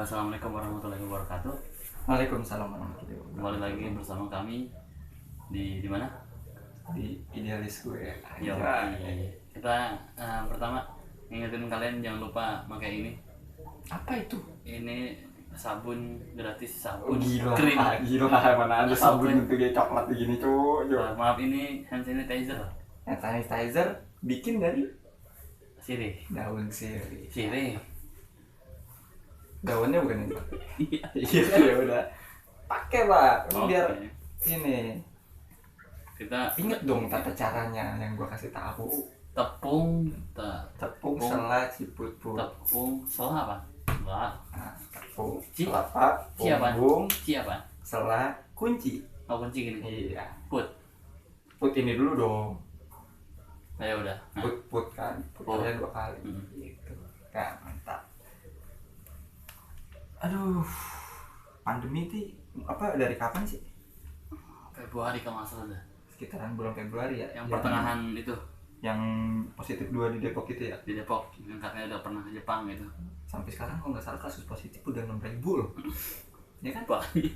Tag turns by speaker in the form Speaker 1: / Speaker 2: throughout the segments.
Speaker 1: Assalamualaikum warahmatullahi wabarakatuh.
Speaker 2: Waalaikumsalam warahmatullahi
Speaker 1: Kembali
Speaker 2: wabarakatuh.
Speaker 1: lagi bersama kami di mana?
Speaker 2: Di idealis gue.
Speaker 1: Yo,
Speaker 2: Anjay.
Speaker 1: kita pertama ingetin kalian jangan lupa pakai ini.
Speaker 2: Apa itu?
Speaker 1: Ini sabun gratis,
Speaker 2: Oh,
Speaker 1: sabun
Speaker 2: gila,
Speaker 1: krim.
Speaker 2: gila, mana ada sabun bentuk kayak coklat begini cuy.
Speaker 1: Maaf, ini hand sanitizer.
Speaker 2: Hand sanitizer bikin dari
Speaker 1: Sirih.
Speaker 2: daun sirih.
Speaker 1: Sirih.
Speaker 2: Daunnya bukan itu.
Speaker 1: Iya.
Speaker 2: Iya, ya udah. Pakai, Pak. Ini biar
Speaker 1: Oke.
Speaker 2: ini.
Speaker 1: Kita
Speaker 2: Ingat dong tata caranya yang gua kasih tahu.
Speaker 1: tepung
Speaker 2: Tepung, sela, ciput-put.
Speaker 1: tepung sola apa? Enggak.
Speaker 2: Nah, tepung,
Speaker 1: Ci-
Speaker 2: kelapa,
Speaker 1: ci apa?
Speaker 2: bumbung,
Speaker 1: Siapa?
Speaker 2: sela, kunci.
Speaker 1: Oh, kunci gini.
Speaker 2: Iya.
Speaker 1: Put.
Speaker 2: Put ini dulu dong.
Speaker 1: Ya udah. Nah.
Speaker 2: Put kan, putarnya 2 kali.
Speaker 1: Hmm.
Speaker 2: Gitu. Nah, mantap. Aduh, pandemi itu apa dari kapan sih?
Speaker 1: Februari kalau nggak salah dah.
Speaker 2: Sekitaran bulan Februari ya.
Speaker 1: Yang pertengahan itu
Speaker 2: Yang positif 2 di Depok itu ya.
Speaker 1: di Depok, yang katanya udah pernah ke Jepang gitu.
Speaker 2: Sampai sekarang kalau nggak salah kasus positif udah 6.000 loh. Ya kan?
Speaker 1: Banyak.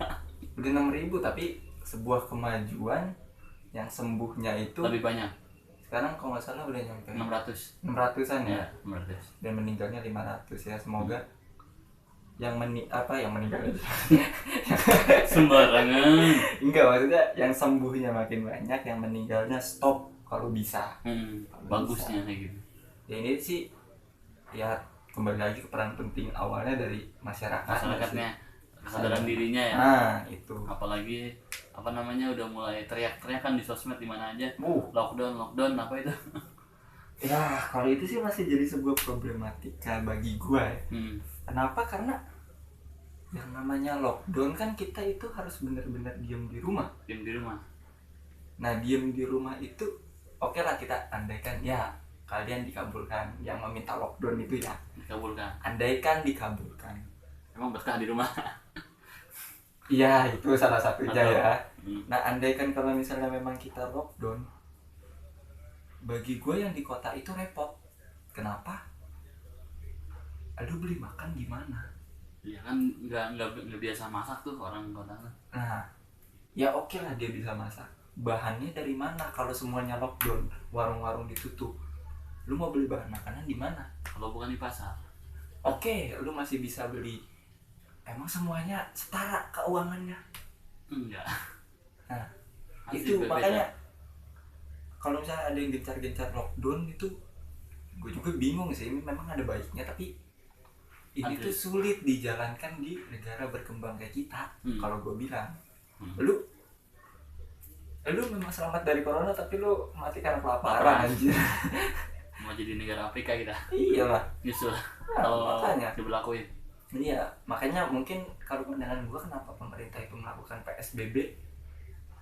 Speaker 2: Udah 6.000 tapi sebuah kemajuan yang sembuhnya itu
Speaker 1: Lebih banyak.
Speaker 2: sekarang kalau nggak salah udah nyampe
Speaker 1: 600.
Speaker 2: 600-an ya.
Speaker 1: Ya, 600.
Speaker 2: Dan meninggalnya 500 ya. Semoga yang meninggal
Speaker 1: Sembarangan.
Speaker 2: enggak, maksudnya yang sembuhnya makin banyak, yang meninggalnya stop kalau bisa.
Speaker 1: Bagusnya kayak gitu.
Speaker 2: Ya ini sih ya kembali lagi ke peran penting awalnya dari masyarakat.
Speaker 1: Masyarakatnya kesadaran dirinya ya.
Speaker 2: Nah, itu.
Speaker 1: Apalagi apa namanya udah mulai teriak-teriak kan di sosmed di mana aja.
Speaker 2: Uh,
Speaker 1: Lockdown apa itu?
Speaker 2: ya kalau itu sih masih jadi sebuah problematika bagi gua ya. Kenapa? Karena yang namanya lockdown kan kita itu harus benar-benar diam di rumah.
Speaker 1: Diam di rumah.
Speaker 2: Nah, diam di rumah itu oke lah, kita andaikan ya kalian dikabulkan yang meminta lockdown itu ya.
Speaker 1: Dikabulkan.
Speaker 2: Andaikan dikabulkan.
Speaker 1: Emang betah di rumah.
Speaker 2: Iya, itu salah satunya ya.
Speaker 1: Hmm.
Speaker 2: Nah, andaikan kalau misalnya memang kita lockdown, bagi gue yang di kota itu repot. Kenapa? Aduh, beli makan gimana?
Speaker 1: Iya kan nggak biasa masak tuh orang kota.
Speaker 2: Nah, ya oke lah dia bisa masak. Bahannya dari mana kalau semuanya lockdown, warung-warung ditutup? Lu mau beli bahan makanan di mana?
Speaker 1: Kalau bukan di pasar.
Speaker 2: Oke, lu masih bisa beli. Emang semuanya setara keuangannya?
Speaker 1: Enggak.
Speaker 2: Nah,
Speaker 1: Masih
Speaker 2: itu
Speaker 1: berbeda.
Speaker 2: makanya kalau misalnya ada yang gencar-gencar lockdown itu, gue juga bingung sih. Memang ada baiknya, tapi ini
Speaker 1: Ada.
Speaker 2: tuh sulit dijalankan di negara berkembang kayak kita. Kalau gue bilang, lu memang selamat dari corona tapi lu mati karena kelaparan anjir.
Speaker 1: Mau jadi negara Afrika kita.
Speaker 2: Iyalah.
Speaker 1: Nyusul.
Speaker 2: Nah,
Speaker 1: Kalau
Speaker 2: makanya.
Speaker 1: diberlakuin.
Speaker 2: Iya, makanya mungkin kalau pandangan gue kenapa pemerintah itu melakukan PSBB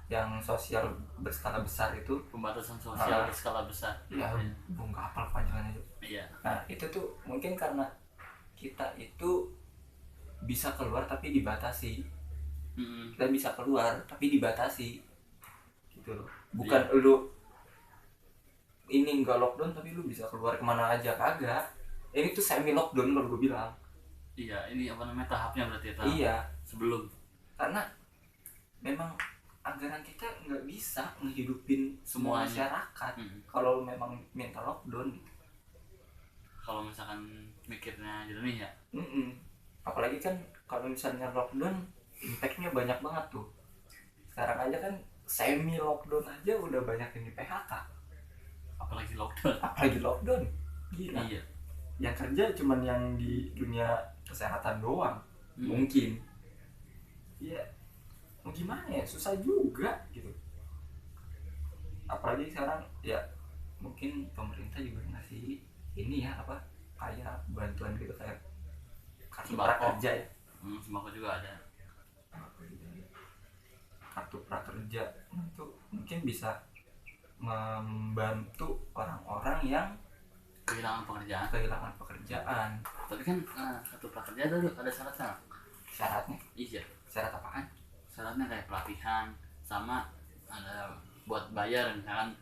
Speaker 2: yang sosial berskala besar itu.
Speaker 1: Pembatasan sosial
Speaker 2: Ah.
Speaker 1: berskala besar.
Speaker 2: Ya, gue nggak hafal panjangannya.
Speaker 1: Iya.
Speaker 2: Nah, itu tuh mungkin karena kita itu bisa keluar tapi dibatasi. Kita bisa keluar tapi dibatasi. Gitu loh. Bukan lu ini nggak lockdown tapi lu bisa keluar kemana aja, kagak. Ini tuh semi lockdown kalau gue bilang.
Speaker 1: Iya, ini apa namanya tahapnya berarti ya, tahap
Speaker 2: Iya,
Speaker 1: sebelum.
Speaker 2: karena memang anggaran kita nggak bisa ngehidupin semua
Speaker 1: Semuanya.
Speaker 2: masyarakat kalau memang minta lockdown.
Speaker 1: Kalau misalkan mikirnya jernih ya.
Speaker 2: Apalagi kan kalau misalnya lockdown impactnya banyak banget tuh. Sekarang aja kan semi lockdown aja udah banyak yang di PHK.
Speaker 1: Apalagi lockdown.
Speaker 2: Apalagi lockdown, gila.
Speaker 1: Iya.
Speaker 2: Yang kerja cuman yang di dunia kesehatan doang. Mungkin ya mau gimana ya, susah juga gitu. Apalagi sekarang ya mungkin pemerintah juga ngasih ini ya apa kayak bantuan gitu, kayak kartu
Speaker 1: Sembako.
Speaker 2: prakerja ya.
Speaker 1: Sembako juga ada.
Speaker 2: Kartu prakerja itu mungkin bisa membantu orang-orang yang
Speaker 1: Kehilangan pekerjaan.
Speaker 2: kehilangan pekerjaan.
Speaker 1: Tapi kan kartu prakerja ada syaratnya.
Speaker 2: Syaratnya?
Speaker 1: Iya.
Speaker 2: Syarat apaan?
Speaker 1: Syaratnya kayak pelatihan sama ada buat bayar, misalkan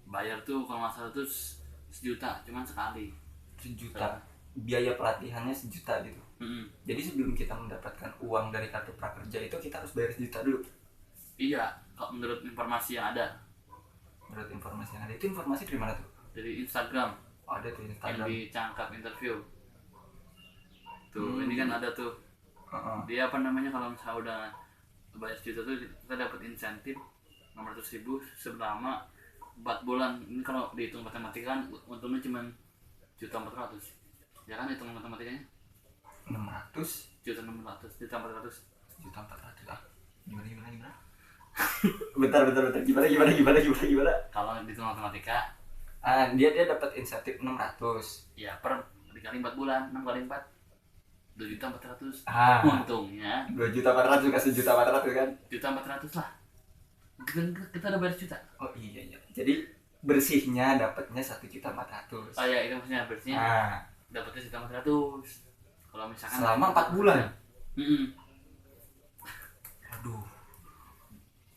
Speaker 1: bayar tuh kalau nggak salah tuh 1 juta cuman sekali.
Speaker 2: 1 juta. biaya pelatihannya 1 juta gitu.
Speaker 1: Mm-mm.
Speaker 2: Jadi sebelum kita mendapatkan uang dari kartu prakerja itu kita harus bayar 1 juta dulu.
Speaker 1: Iya, kalau menurut informasi yang ada
Speaker 2: Menurut informasi yang ada, itu informasi dari mana tuh?
Speaker 1: dari Instagram
Speaker 2: Oh, ada tuh
Speaker 1: yang
Speaker 2: Instagram.
Speaker 1: dicangkap interview tuh. Ini kan ada tuh
Speaker 2: Heeh.
Speaker 1: dia apa namanya, kalau misalnya udah bayar 1 juta tuh kita dapat insentif 600.000 selama 4 bulan. Ini kalau dihitung matematika kan untungnya cuma 1.400.000 ya kan, hitung matematikanya
Speaker 2: 600
Speaker 1: 1.600 1.400.
Speaker 2: 1.400 ah. Gimana? bentar gimana?
Speaker 1: Kalau dihitung matematika
Speaker 2: Dia dapat insentif 600.
Speaker 1: ya per dikali 4 bulan, 6 kali 4 2.400.000.
Speaker 2: Ah.
Speaker 1: Untungnya
Speaker 2: 2.400.000 kasih 1.400.000 kan?
Speaker 1: 1.400.000 lah. Kita udah bayar 1 juta.
Speaker 2: Oh iya. Jadi bersihnya dapatnya 1.400.000.
Speaker 1: Oh ya, itu maksudnya bersihnya
Speaker 2: Nah,
Speaker 1: dapatnya 1.400.000. Kalau misalkan
Speaker 2: selama 4 bulan. Aduh.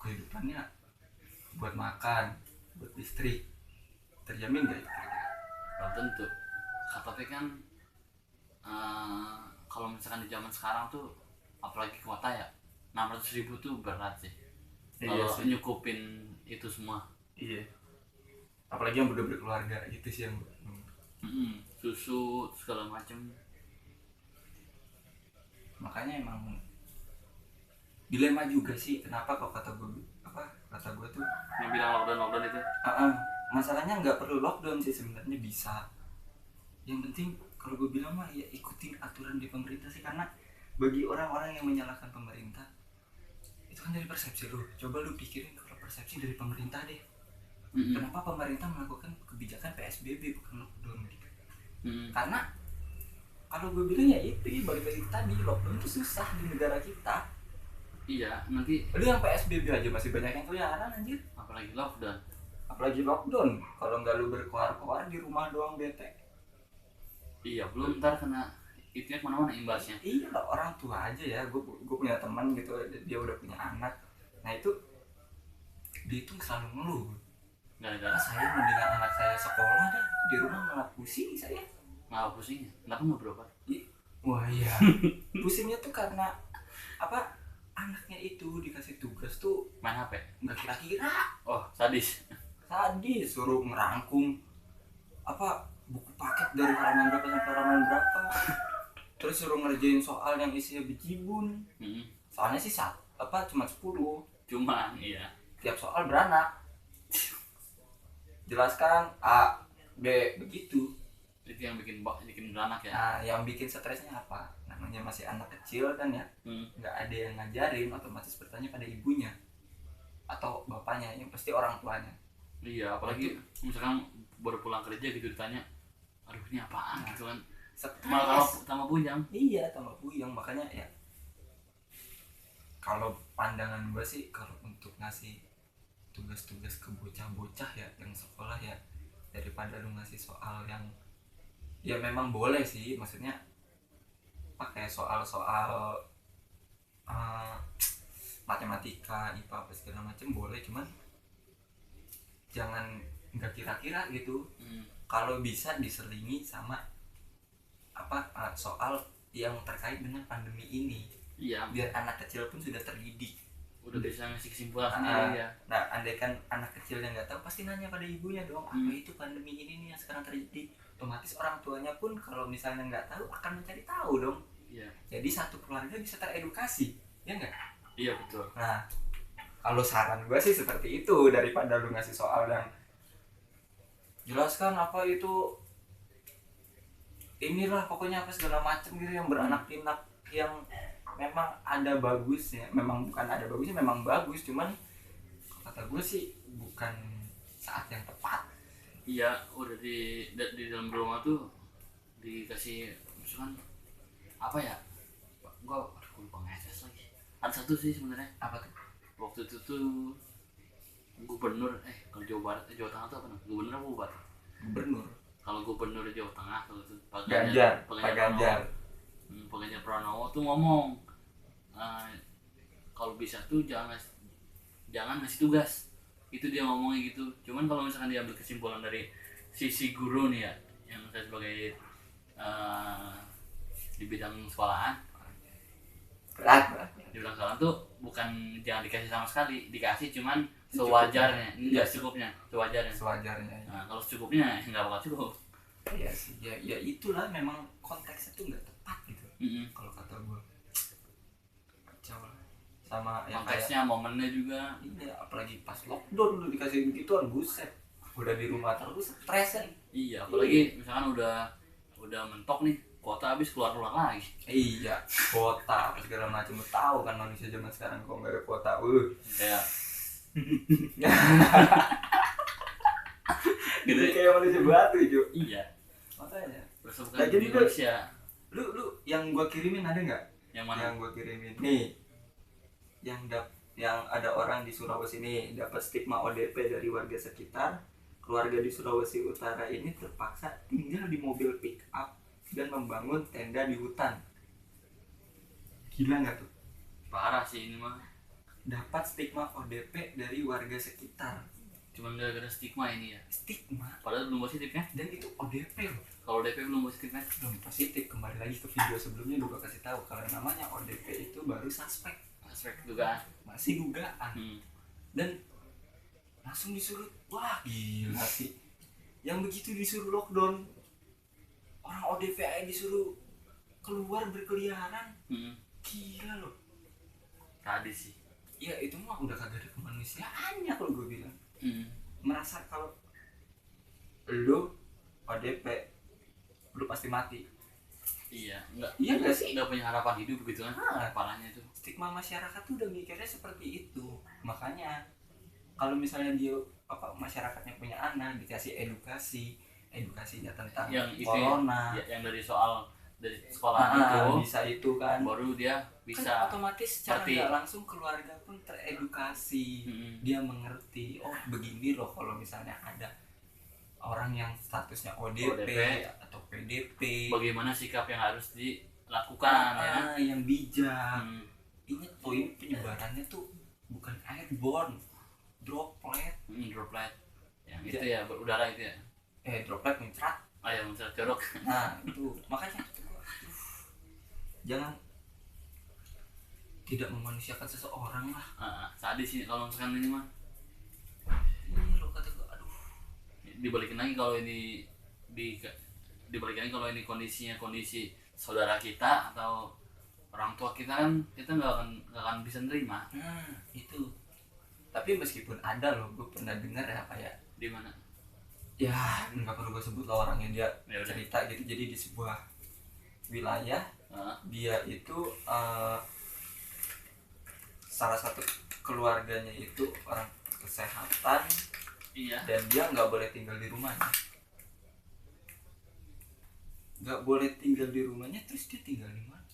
Speaker 2: Kehidupannya buat makan, buat listrik terjamin gak ya?
Speaker 1: Belum tentu. Tapi kan kalau misalkan di zaman sekarang tuh apalagi kota ya, 600.000 tuh berat sih.
Speaker 2: Iya
Speaker 1: Kalau
Speaker 2: sih.
Speaker 1: nyukupin itu semua.
Speaker 2: Iya. Apalagi yang udah berkeluarga gitu sih yang
Speaker 1: Susu segala macem.
Speaker 2: makanya emang dilema juga sih kenapa kok kata gue tuh
Speaker 1: Yang bilang lockdown itu.
Speaker 2: masalahnya nggak perlu lockdown sih sebenarnya, bisa. Yang penting kalau gue bilang mah ya ikutin aturan di pemerintah sih, karena bagi orang-orang yang menyalahkan pemerintah itu kan dari persepsi lu. Coba lu pikirin kalau persepsi dari pemerintah deh. Kenapa pemerintah melakukan kebijakan PSBB bukan lockdown gitu? Karena kalau gue bilang ya itu ya balik lagi tadi, lockdown itu susah di negara kita.
Speaker 1: Iya, nanti
Speaker 2: Lu yang PSBB aja masih banyak yang keliaran anjir.
Speaker 1: apalagi lockdown.
Speaker 2: Apalagi lockdown, kalau nggak lu berkeluar-keluar di rumah doang bete.
Speaker 1: Iya, belum ntar kena itunya kemana-mana imbasnya.
Speaker 2: Iya lah, orang tua aja ya, gue punya teman gitu, dia udah punya anak. Nah itu dia itu selalu ngeluh.
Speaker 1: Gara-gara
Speaker 2: Saya mendingan anak saya sekolah dah, di rumah malah pusing saya.
Speaker 1: malah pusingnya. Kenapa nggak berobat?
Speaker 2: Wah iya, pusingnya tuh karena apa? Anaknya itu dikasih tugas tuh
Speaker 1: Main HP.
Speaker 2: nggak kira-kira.
Speaker 1: Oh, sadis.
Speaker 2: Tadi suruh ngerangkum apa buku paket dari halaman berapa sampai halaman berapa, terus suruh ngerjain soal yang isinya bejibun. Soalnya sih cuma 10,
Speaker 1: Cuma iya.
Speaker 2: tiap soal beranak, jelaskan A B begitu.
Speaker 1: Itu yang bikin beranak ya.
Speaker 2: Nah yang bikin stresnya apa, namanya masih anak kecil kan ya, nggak ada yang ngajarin, otomatis bertanya pada ibunya atau bapaknya, yang pasti orang tuanya.
Speaker 1: Iya, apalagi misalkan baru pulang kerja gitu ditanya, aduh ini apaan gitu kan. Malah kalau tambah bujang.
Speaker 2: Iya, tambah puyeng. Makanya ya kalau pandangan gue sih, kalau untuk ngasih tugas-tugas ke bocah-bocah ya yang sekolah ya, daripada lu ngasih soal yang ya memang boleh sih, maksudnya pakai soal-soal matematika, IPA apa segala macam boleh, cuman jangan nggak kira-kira gitu. Kalau bisa diselingi sama soal yang terkait dengan pandemi ini.
Speaker 1: Iya,
Speaker 2: Biar anak kecil pun sudah terdidik.
Speaker 1: udah bisa ngasih kesimpulan sendiri ya.
Speaker 2: Nah, andaikan anak kecil yang nggak tahu pasti nanya pada ibunya dong, apa itu pandemi ini nih yang sekarang terjadi. Otomatis orang tuanya pun kalau misalnya nggak tahu akan mencari tahu dong.
Speaker 1: Iya.
Speaker 2: Jadi satu keluarga bisa teredukasi, ya nggak?
Speaker 1: Iya betul.
Speaker 2: Nah, kalau saran gue sih seperti itu, daripada lu ngasih soal yang jelaskan apa itu inilah pokoknya apa segala macam gitu yang beranak pinak, yang memang ada bagusnya, memang bukan ada bagusnya, memang bagus, cuman kata gue sih bukan saat yang tepat.
Speaker 1: Iya, udah di dalam rumah tuh dikasih misalkan apa ya, gua lupa ngeses lagi. Ada satu sih sebenarnya.
Speaker 2: Apa tuh?
Speaker 1: Waktu itu tuh gubernur kalau Jawa Barat Jawa Tengah tuh apa namanya, gubernur apa bupati?
Speaker 2: Gubernur.
Speaker 1: Kalau gubernur Jawa Tengah kalau itu Pak
Speaker 2: Ganjar.
Speaker 1: Pak Ganjar Pranowo tuh ngomong kalau bisa tuh jangan ngasih tugas. Itu dia ngomongnya gitu. Cuman kalau misalkan diambil kesimpulan dari sisi guru nih ya, yang saya sebagai eh, di bidang sekolahan.
Speaker 2: berat.
Speaker 1: Di bidang sekolahan tuh bukan jangan dikasih sama sekali, dikasih cuman sewajarnya, enggak secukupnya, sewajarnya.
Speaker 2: Ya.
Speaker 1: Nah, kalau secukupnya nggak bakal cukup.
Speaker 2: Iya sih, ya itulah memang konteksnya tuh nggak tepat gitu. Kalau kata gue kacau lah. Sama yang
Speaker 1: konteksnya, momennya juga.
Speaker 2: Iya, apalagi pas lockdown lu dikasih begituan, buset. Udah di rumah terus stres kan.
Speaker 1: Iya, apalagi misalkan udah mentok nih, kuota habis keluar lagi.
Speaker 2: Iya, kuota apa segala macam. Lu tahu kan manusia zaman sekarang kok nggak ada kuota.
Speaker 1: Kayak
Speaker 2: gitu kayak manusia batu itu.
Speaker 1: Iya.
Speaker 2: Makanya.
Speaker 1: Bersebutan di Indonesia.
Speaker 2: Lu yang gua kirimin ada nggak?
Speaker 1: Yang mana?
Speaker 2: Yang gua kirimin nih. Yang ada orang di Sulawesi ini dapat stigma ODP dari warga sekitar. Keluarga di Sulawesi Utara ini terpaksa tinggal di mobil pick up dan membangun tenda di hutan. Gila nggak tuh?
Speaker 1: Parah sih ini mah.
Speaker 2: Dapat stigma ODP dari warga sekitar.
Speaker 1: Cuman gara-gara stigma ini ya.
Speaker 2: Stigma.
Speaker 1: Padahal belum positifnya.
Speaker 2: Dan itu ODP loh.
Speaker 1: Kalau DP belum positifnya.
Speaker 2: Belum positif. Kembali lagi ke video sebelumnya juga kasih tahu kalau namanya ODP itu baru suspek.
Speaker 1: Suspek dugaan.
Speaker 2: Masih dugaan. Dan langsung disuruh. Wah gila sih. Yang begitu disuruh lockdown. Orang ODP aja disuruh keluar berkeliaran. Gila loh.
Speaker 1: Tadi sih.
Speaker 2: Ya itu mah udah kagak ada kemanusiaannya kalau gue bilang. Merasa kalau lu ODP lu pasti mati.
Speaker 1: Iya, enggak.
Speaker 2: Iya enggak sih?
Speaker 1: Enggak punya harapan hidup begitu kan. Parahnya itu.
Speaker 2: Stigma masyarakat tuh udah mikirnya seperti itu. Makanya kalau misalnya dia masyarakatnya punya anak dikasih edukasinya tentang
Speaker 1: yang itu
Speaker 2: corona.
Speaker 1: Yang dari sekolah itu
Speaker 2: bisa itu kan.
Speaker 1: Baru dia bisa
Speaker 2: kan otomatis secara nggak langsung keluarga pun teredukasi. Dia mengerti, oh begini loh kalau misalnya ada orang yang statusnya ODP atau PDP,
Speaker 1: bagaimana sikap yang harus dilakukan ya,
Speaker 2: yang bijak. Ingat poin penyebarannya tuh bukan airborne, droplet
Speaker 1: yang itu ya berudara itu ya,
Speaker 2: droplet muncrat.
Speaker 1: Ya muncrat jorok.
Speaker 2: Nah itu makanya jangan tidak memanusiakan seseorang lah.
Speaker 1: Sadis sih kalau misalkan ini mah.
Speaker 2: Iya lo kata gue, aduh.
Speaker 1: Dibalikin lagi kalau ini dibalikin lagi kalau ini kondisi saudara kita atau orang tua kita kan kita nggak akan bisa nerima.
Speaker 2: Itu. Tapi meskipun ada loh, gue pernah dengar ya kayak
Speaker 1: di mana?
Speaker 2: Ya nggak perlu gue sebut lah orangnya, dia cerita gitu. Jadi di sebuah wilayah dia itu salah satu keluarganya itu orang kesehatan.
Speaker 1: Iya.
Speaker 2: Dan dia nggak boleh tinggal di rumahnya. Nggak boleh tinggal di rumahnya, terus dia tinggal di mana?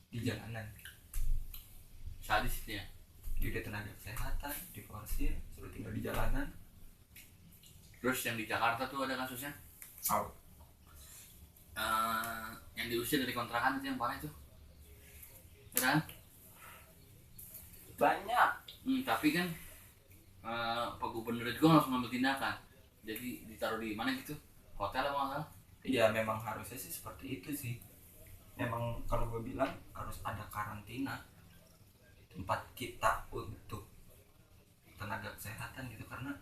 Speaker 2: Di jalanan.
Speaker 1: Sadis itu ya.
Speaker 2: Dia udah tenaga kesehatan, diforsir, suruh tinggal di jalanan.
Speaker 1: Terus yang di Jakarta tuh ada kasusnya. Yang diusir dari kontrakan itu yang parah itu. Benar?
Speaker 2: Banyak.
Speaker 1: Tapi kan Pak Gubernur juga langsung ngambil tindakan. Jadi ditaruh di mana gitu? Hotel apa enggak?
Speaker 2: Iya memang harusnya sih seperti itu sih. Memang kalau gue bilang harus ada karantina tempat kita untuk tenaga kesehatan gitu, karena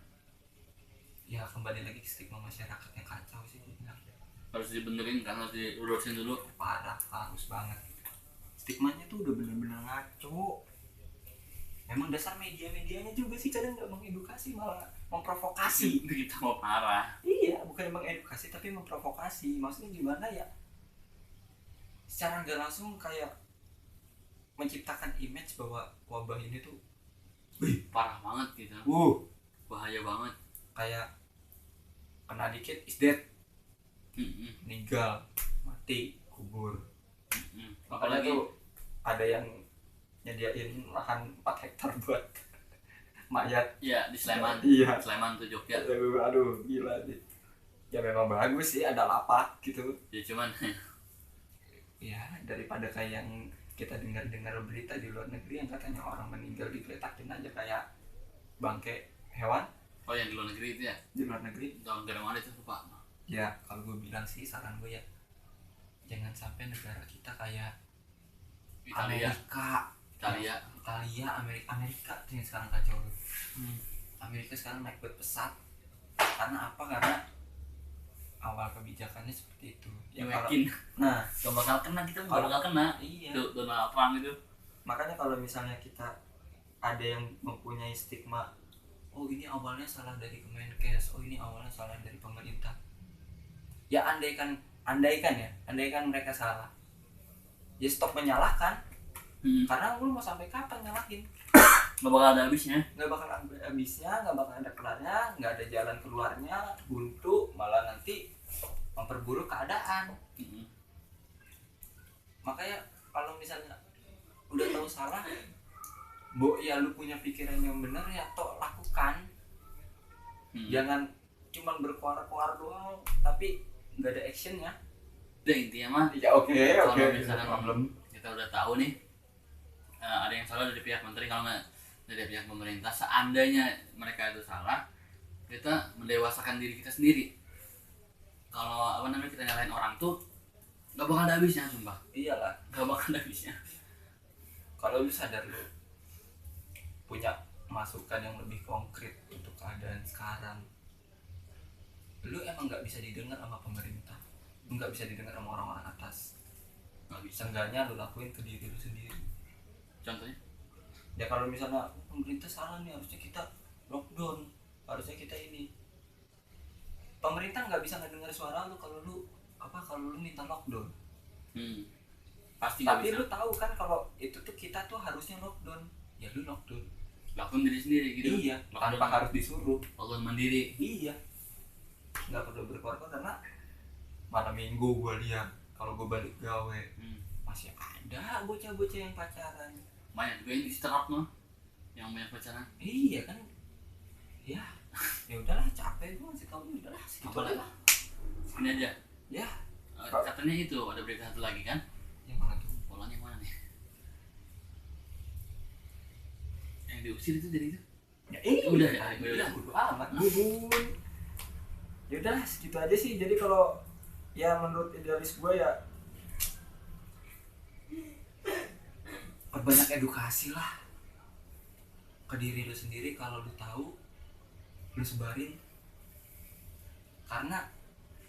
Speaker 2: ya kembali lagi ke stigma masyarakat yang kacau sih gue bilang.
Speaker 1: Harus dibenerin kan, harus diurusin dulu.
Speaker 2: Parah, harus banget. Stigmanya tuh udah bener-bener ngaco. Emang dasar media-medianya juga sih kadang nggak mengedukasi, malah memprovokasi.
Speaker 1: Kita mau parah.
Speaker 2: Iya, bukan mengedukasi tapi memprovokasi. Maksudnya gimana ya? Secara nggak langsung kayak menciptakan image bahwa wabah ini tuh
Speaker 1: parah banget gitu. Bahaya banget.
Speaker 2: Kayak kena dikit is dead. Meninggal, mati, kubur. Apalagi tuh ada yang nyediain lahan 4 hektar buat mayat.
Speaker 1: Iya, di Sleman.
Speaker 2: Iya.
Speaker 1: Sleman tuh Jogja.
Speaker 2: Aduh, gila sih. Ya memang bagus sih ada lapak gitu.
Speaker 1: Ya cuman
Speaker 2: ya daripada kayak yang kita dengar berita di luar negeri yang katanya orang meninggal digeletakin aja kayak bangke hewan.
Speaker 1: Oh yang di luar negeri itu ya?
Speaker 2: Di luar negeri.
Speaker 1: Tahun dari mana itu lupa.
Speaker 2: Ya kalau gue bilang sih, saran gue ya jangan sampai negara kita kayak
Speaker 1: Italia,
Speaker 2: Amerika tuh yang sekarang kacau. Amerika sekarang naik pesat. Karena apa? Karena awal kebijakannya seperti itu.
Speaker 1: Ya yakin.
Speaker 2: Nah,
Speaker 1: gak bakal kena, kita gak bakal kena.
Speaker 2: Iya.
Speaker 1: Donald Trump itu.
Speaker 2: Makanya kalau misalnya kita ada yang mempunyai stigma, oh ini awalnya salah dari Kemenkes, oh ini awalnya salah dari pemerintah. Ya andaikan mereka salah, ya stop menyalahkan. Karena lu mau sampai kapan nyalahin?
Speaker 1: Gak bakal ada habisnya.
Speaker 2: Gak bakal ada kelarnya, gak ada jalan keluarnya, buntu, malah nanti memperburuk keadaan. Makanya kalau misalnya udah tahu salah, ya lu punya pikiran yang benar ya toh lakukan. Jangan cuman berkuar-kuar doang tapi nggak ada actionnya.
Speaker 1: Udah intinya mah
Speaker 2: ya oke.
Speaker 1: Kalau misalkan kita udah tahu nih ada yang salah dari pihak menteri, kalau nggak dari pihak pemerintah, seandainya mereka itu salah, kita mendewasakan diri kita sendiri. Kalau kita nyalahin orang tuh nggak bakal ada habisnya, sumpah.
Speaker 2: Iyalah,
Speaker 1: nggak bakal ada habisnya.
Speaker 2: Kalau lu sadar lu punya masukan yang lebih konkret untuk keadaan sekarang, lu emang nggak bisa didengar sama pemerintah, lu nggak bisa didengar sama orang-orang atas. Nggak bisa. Seenggaknya lu lakuin ke diri lu sendiri.
Speaker 1: Contohnya?
Speaker 2: Ya kalau misalnya pemerintah salah nih, harusnya kita lockdown, harusnya kita ini. Pemerintah nggak bisa ngedengar suara lu kalau lu minta lockdown.
Speaker 1: Pasti.
Speaker 2: Tapi lu tahu kan kalau itu tuh kita tuh harusnya lockdown, ya lu lockdown
Speaker 1: diri sendiri gitu.
Speaker 2: Iya, tanpa harus disuruh.
Speaker 1: Lockdown mandiri.
Speaker 2: Iya, nggak perlu berkorban. Karena malam minggu gue lihat kalau gue balik gawe masih ada bocah-bocah yang pacaran.
Speaker 1: Banyak juga yang istirahat mah, yang banyak pacaran.
Speaker 2: Iya kan, ya udahlah, capek gue masih tahu, udahlah segitu aja.
Speaker 1: Segini aja.
Speaker 2: Ya.
Speaker 1: Katanya itu ada berita satu lagi kan?
Speaker 2: Yang mana tuh?
Speaker 1: Polanya mana nih? Yang diusir itu dari itu?
Speaker 2: Ya
Speaker 1: udah
Speaker 2: bodo amat bubun. Ya udahlah segitu aja sih. Jadi kalau ya menurut idealis gue ya perbanyak edukasi lah ke diri lu sendiri. Kalau lu tahu, lu sebarin. Karena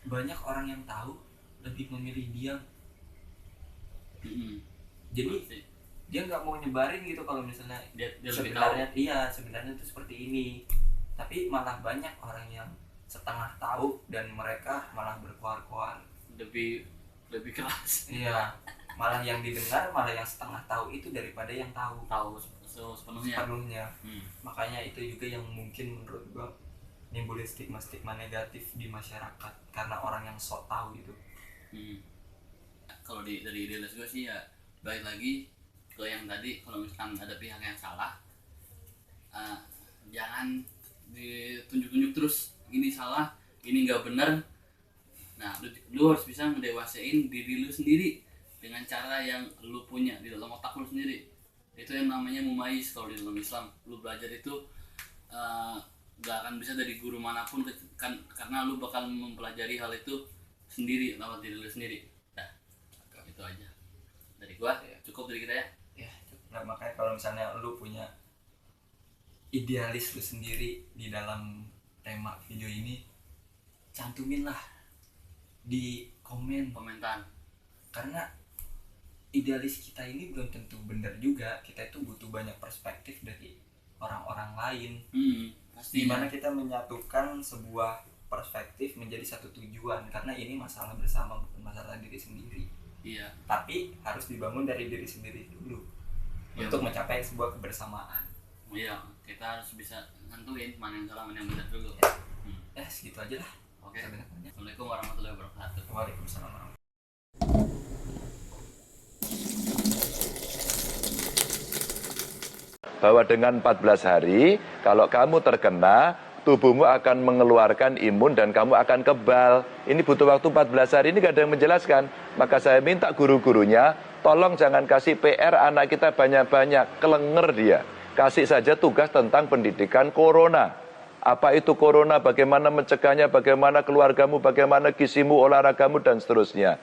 Speaker 2: banyak orang yang tahu lebih memilih diam. Jadi masih. Dia nggak mau nyebarin gitu kalau misalnya
Speaker 1: dia
Speaker 2: sebenarnya tahu. Iya, sebenarnya itu seperti ini. Tapi malah banyak orang yang setengah tahu dan mereka malah berkuar-kuar.
Speaker 1: Lebih keras.
Speaker 2: Iya. Malah yang didengar malah yang setengah tahu itu daripada yang tahu sepenuhnya. Makanya itu juga yang mungkin menurut gua nimbulin stigma negatif di masyarakat karena orang yang sok tahu itu.
Speaker 1: Kalau dari idealis gua sih ya balik lagi ke yang tadi, kalau misalkan ada pihak yang salah, jangan ditunjuk-tunjuk terus ini salah, ini nggak benar. Nah, lu harus bisa ngedewasain diri lu sendiri dengan cara yang lu punya di dalam otak lu sendiri. Itu yang namanya mumayyiz kalau di dalam Islam. Lu belajar itu gak akan bisa dari guru manapun karena lu bakal mempelajari hal itu sendiri lewat diri lu sendiri. Nah, itu aja dari gua. Cukup dari kita ya.
Speaker 2: Ya, cukup. Nah, makanya kalau misalnya lu punya idealis lu sendiri di dalam tema video ini, cantumin lah di komentar. Karena idealis kita ini belum tentu benar juga. Kita itu butuh banyak perspektif dari orang-orang lain. Dimana kita menyatukan sebuah perspektif menjadi satu tujuan. Karena ini masalah bersama, bukan masalah diri sendiri.
Speaker 1: Iya.
Speaker 2: Tapi harus dibangun dari diri sendiri dulu ya, untuk mencapai sebuah kebersamaan.
Speaker 1: Iya, kita harus bisa nentuin mana yang salah, mana yang benar dulu.
Speaker 2: Ya segitu aja lah.
Speaker 1: Oke. Assalamualaikum warahmatullahi wabarakatuh.
Speaker 2: Waalaikumsalam.
Speaker 3: Bahwa dengan 14 hari, kalau kamu terkena, tubuhmu akan mengeluarkan imun dan kamu akan kebal. Ini butuh waktu 14 hari, ini gak ada yang menjelaskan. Maka saya minta guru-gurunya, tolong jangan kasih PR anak kita banyak-banyak, kelenger dia. Kasih saja tugas tentang pendidikan corona. Apa itu corona, bagaimana mencegahnya, bagaimana keluargamu, bagaimana gizimu, olahragamu, dan seterusnya.